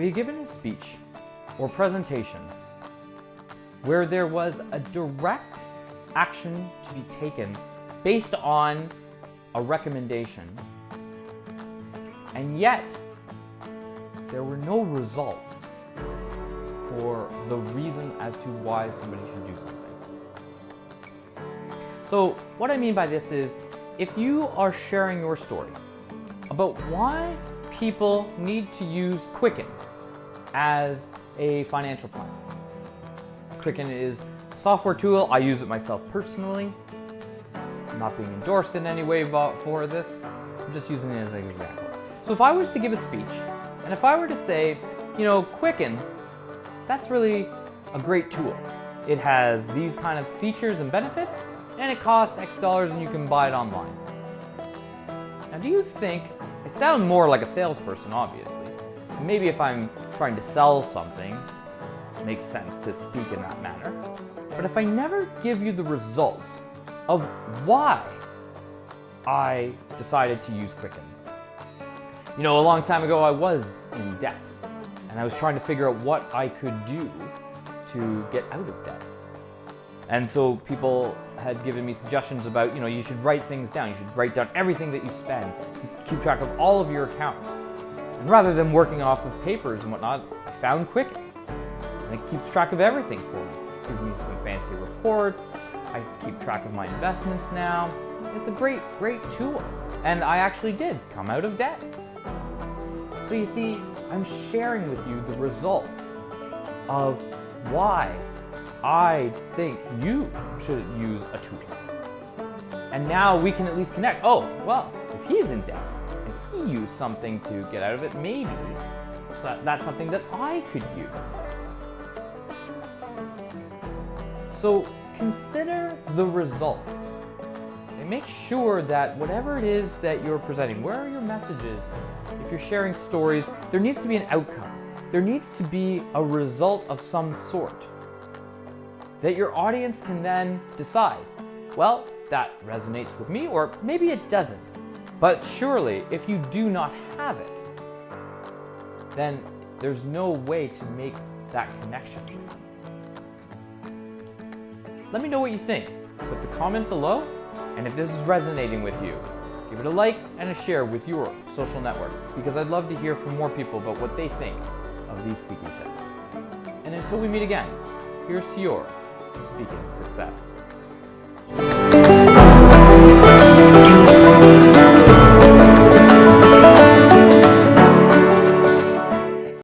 you given a speech or presentation where there was a direct action to be taken based on a recommendation, and yet there were no results for the reason as to why somebody should do something? So what I mean by this is, if you are sharing your story about why people need to use Quicken as a financial plan. Quicken is a software tool. I use it myself personally. I'm not being endorsed in any way for this. I'm just using it as an example. So if I was to give a speech, and if I were to say, Quicken, that's really a great tool. It has these kind of features and benefits, and it costs X dollars and you can buy it online. Now, do you think, I sound more like a salesperson, obviously. And maybe if I'm trying to sell something, it makes sense to speak in that manner. But if I never give you the results of why I decided to use Quicken. A long time ago I was in debt, and I was trying to figure out what I could do to get out of debt. And so people had given me suggestions about, you should write things down. You should write down everything that you spend. Keep track of all of your accounts. And rather than working off of papers and whatnot, I found Quicken. And it keeps track of everything for me. It gives me some fancy reports. I keep track of my investments now. It's a great, great tool. And I actually did come out of debt. So you see, I'm sharing with you the results of why I think you should use a tool. And now we can at least connect. Oh, well, if he's in debt and he used something to get out of it, maybe that's something that I could use. So consider the results and make sure that whatever it is that you're presenting, where are your messages? If you're sharing stories, there needs to be an outcome. There needs to be a result of some sort that your audience can then decide, well, that resonates with me, or maybe it doesn't. But surely, if you do not have it, then there's no way to make that connection. Let me know what you think. Put the comment below, and if this is resonating with you, give it a like and a share with your social network, because I'd love to hear from more people about what they think of these speaking tips. And until we meet again, here's to your speaking success.